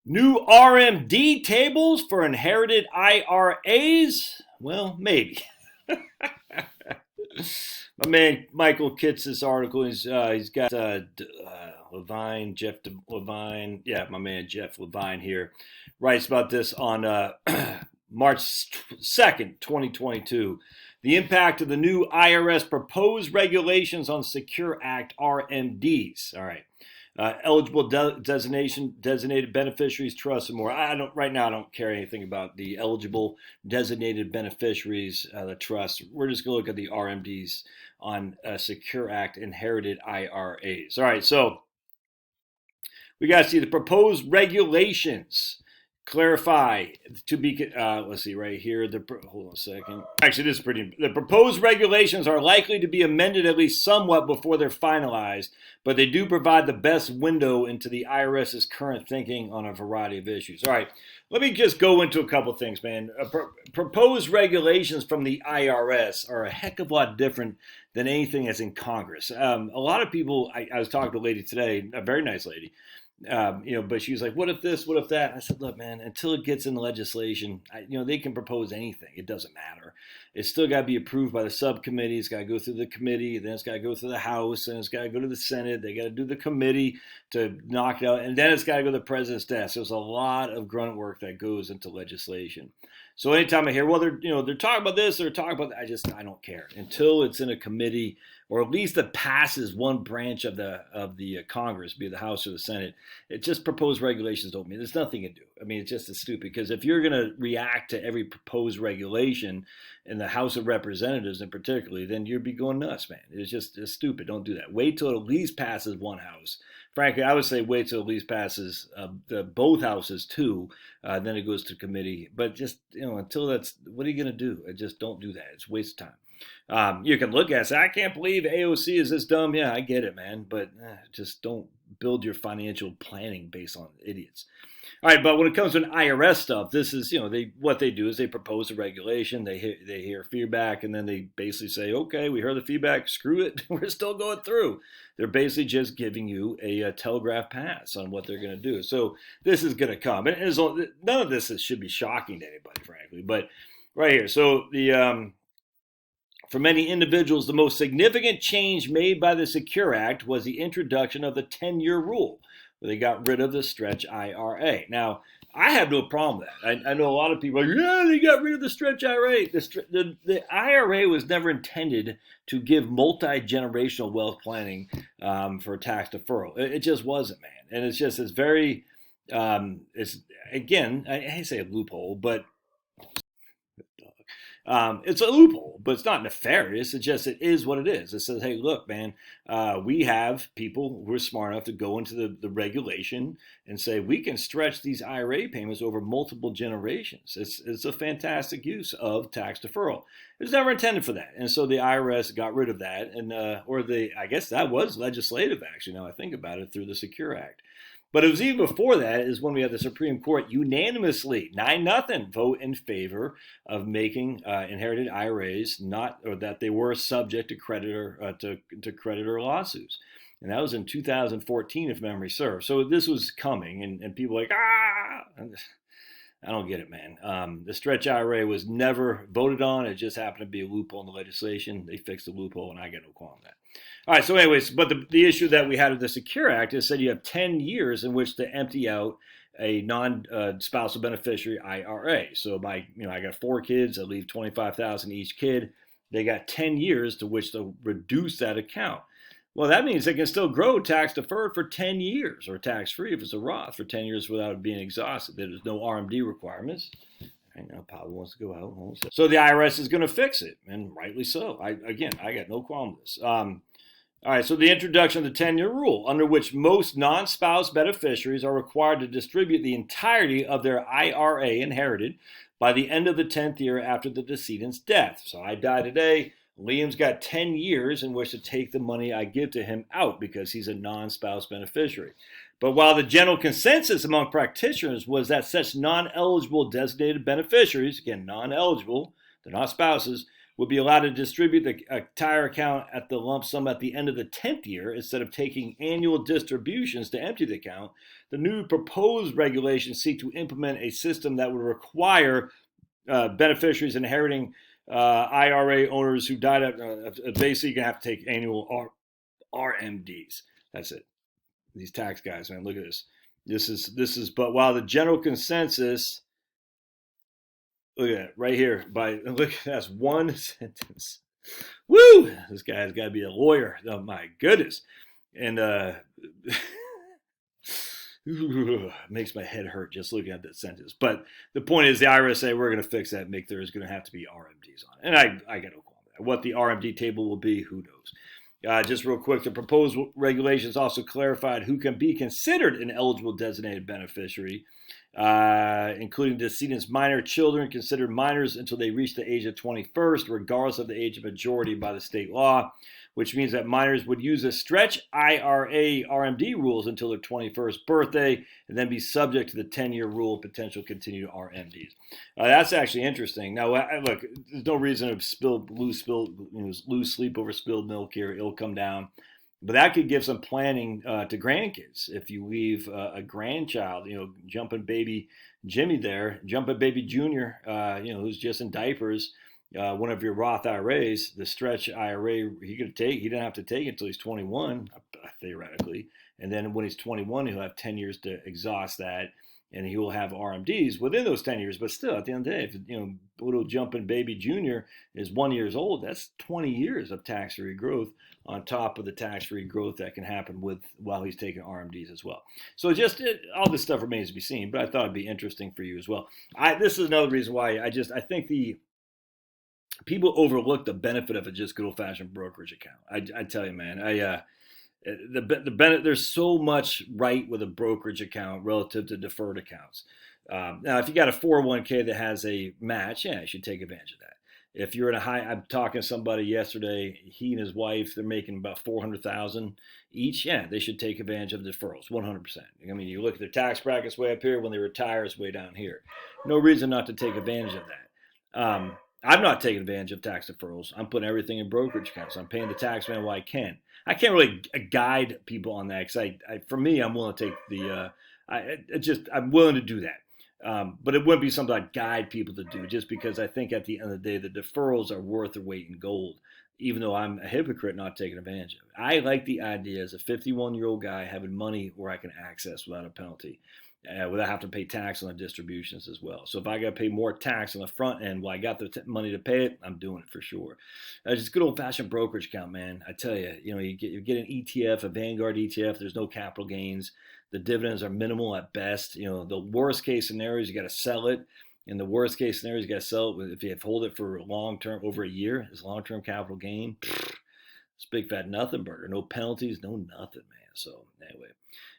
New RMD tables for inherited IRAs? Well, maybe. My man Michael Kitz's article. He's got Levine, Levine. Yeah, my man Jeff Levine here writes about this on March 2nd, 2022. The impact of the new IRS proposed regulations on Secure Act RMDs. All right. Eligible designated beneficiaries, trusts, and more. I don't care anything about the eligible designated beneficiaries, the trusts. We're just going to look at the RMDs on Secure Act inherited IRAs. All right, so we got to see the proposed regulations. Clarify to be, let's see right here. Hold on a second. Actually, this is pretty. The proposed regulations are likely to be amended at least somewhat before they're finalized, but they do provide the best window into the IRS's current thinking on a variety of issues. All right, let me just go into a couple things, man. Proposed regulations from the IRS are a heck of a lot different than anything that's in Congress. A lot of people, I was talking to a lady today, a very nice lady, but she was like, what if this, what if that? And I said, look, man, until it gets in legislation, they can propose anything. It doesn't matter. It's still got to be approved by the subcommittee. It's got to go through the committee. Then it's got to go through the House. And it's got to go to the Senate. They got to do the committee to knock it out. And then it's got to go to the president's desk. There's a lot of grunt work that goes into legislation. So anytime I hear, well, they're talking about this, they're talking about that, I don't care until it's in a committee, or at least it passes one branch of the Congress, be it the House or the Senate. It just proposed regulations don't mean there's nothing to do. I mean, it's just as stupid, because if you're going to react to every proposed regulation in the House of Representatives in particularly, then you'd be going nuts, man. It's stupid. Don't do that. Wait till it at least passes one house. Frankly, I would say wait till at least passes both houses too. Then it goes to committee. But just until that's, what are you going to do? Just don't do that. It's a waste of time. You can look at it and say, I can't believe AOC is this dumb. Yeah, I get it, man. But just don't build your financial planning based on idiots. All right, but when it comes to an IRS stuff, this is, what they do is they propose a regulation, they hear feedback, and then they basically say, okay, we heard the feedback, screw it, we're still going through. They're basically just giving you a telegraph pass on what they're going to do. So this is going to come. And none of this should be shocking to anybody, frankly. But right here, so for many individuals, the most significant change made by the Secure Act was the introduction of the 10-year rule, where they got rid of the stretch IRA. Now, I have no problem with that. I know a lot of people are like, yeah, they got rid of the stretch IRA. The IRA was never intended to give multi-generational wealth planning for tax deferral. It just wasn't, man. And it's very, again, I hate to say a loophole, but it's a loophole, but it's not nefarious. It is what it is. It says, hey, look, man, we have people who are smart enough to go into the regulation and say, we can stretch these IRA payments over multiple generations. It's a fantastic use of tax deferral. It was never intended for that. And so the IRS got rid of that. And, I guess that was legislative, actually, now I think about it, through the Secure Act. But it was even before that is when we had the Supreme Court unanimously, 9-0, vote in favor of making inherited IRAs that they were subject to creditor lawsuits. And that was in 2014, if memory serves. So this was coming, and people were like, I don't get it, man. The stretch IRA was never voted on. It just happened to be a loophole in the legislation. They fixed the loophole, and I get no qualm with that. All right, so anyways, but the issue that we had with the Secure Act is that you have 10 years in which to empty out a non-spousal beneficiary IRA. So I got 4 kids. I leave $25,000 each kid. They got 10 years to which to reduce that account. Well, that means they can still grow tax deferred for 10 years, or tax free if it's a Roth for 10 years without it being exhausted. There's no RMD requirements. I know Pablo wants to go out. So the IRS is going to fix it, and rightly so. I got no qualm with this. All right, so the introduction of the 10-year rule, under which most non-spouse beneficiaries are required to distribute the entirety of their IRA inherited by the end of the 10th year after the decedent's death. So I die today. Liam's got 10 years in which to take the money I give to him out because he's a non-spouse beneficiary. But while the general consensus among practitioners was that such non-eligible designated beneficiaries, again, non-eligible, they're not spouses, would be allowed to distribute the entire account at the lump sum at the end of the 10th year instead of taking annual distributions to empty the account. The new proposed regulations seek to implement a system that would require beneficiaries inheriting IRA owners who died basically going to have to take annual RMDs. That's it. These tax guys, man, look at this. This is. But while the general consensus, look at it right here. Look, that's one sentence. Woo! This guy's got to be a lawyer. Oh my goodness. And makes my head hurt just looking at that sentence. But the point is, the IRS say we're going to fix that. Make there's going to have to be RMDs on it. And I got no qualm with that. What the RMD table will be, who knows? Just real quick, the proposed regulations also clarified who can be considered an eligible designated beneficiary, including decedent's minor children considered minors until they reach the age of 21st, regardless of the age of majority by the state law, which means that minors would use the stretch IRA RMD rules until their 21st birthday and then be subject to the 10-year rule of potential continued RMDs. That's actually interesting. Now, look, there's no reason to lose sleep over spilled milk here. It'll come down. But that could give some planning to grandkids. If you leave a grandchild, jumping baby Jimmy there, jumping baby Junior, who's just in diapers, one of your Roth IRAs, the stretch IRA, he didn't have to take it until he's 21, theoretically. And then when he's 21, he'll have 10 years to exhaust that, and he will have RMDs within those 10 years. But still, at the end of the day, if little jumping baby Junior is 1 year old, that's 20 years of tax-free growth on top of the tax-free growth that can happen while he's taking RMDs as well. So all this stuff remains to be seen, but I thought it'd be interesting for you as well. This is another reason why I think people overlook the benefit of a just good old-fashioned brokerage account. I tell you, man, there's so much right with a brokerage account relative to deferred accounts. Now, if you got a 401k that has a match, yeah, you should take advantage of that. If you're in I'm talking to somebody yesterday, he and his wife, they're making about $400,000 each. Yeah, they should take advantage of deferrals, 100%. I mean, you look at their tax brackets way up here. When they retire, it's way down here. No reason not to take advantage of that. I'm not taking advantage of tax deferrals. I'm putting everything in brokerage accounts. I'm paying the tax man while I can. I can't really guide people on that because for me, I'm willing to take I'm willing to do that. But it wouldn't be something I'd guide people to do just because I think at the end of the day, the deferrals are worth their weight in gold, even though I'm a hypocrite not taking advantage of it. I like the idea as a 51-year-old guy having money where I can access without a penalty. Without having to pay tax on the distributions as well. So if I got to pay more tax on the front end while I got the money to pay it, I'm doing it for sure. Just good old-fashioned brokerage account, man. I tell you, you get an ETF, a Vanguard ETF. There's no capital gains. The dividends are minimal at best. The worst case scenario is you got to sell it. In the worst case scenario, you got to sell it if you hold it for long-term, over a year. It's long-term capital gain. It's big fat nothing burger. No penalties, no nothing, man. So anyway.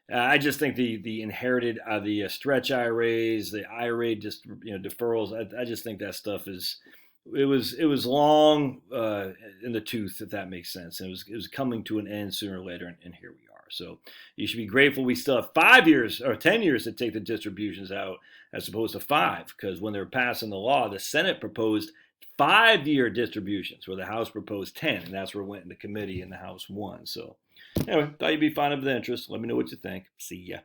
I just think the inherited, the stretch IRAs, the IRA deferrals. I just think that stuff it was long in the tooth, if that makes sense. And it was coming to an end sooner or later, and here we are. So you should be grateful we still have 5 years or 10 years to take the distributions out as opposed to 5, because when they were passing the law, the Senate proposed 5-year distributions, where the House proposed 10, and that's where it went into committee and the House won. So anyway, thought you'd be fine of the interest. Let me know what you think. See ya.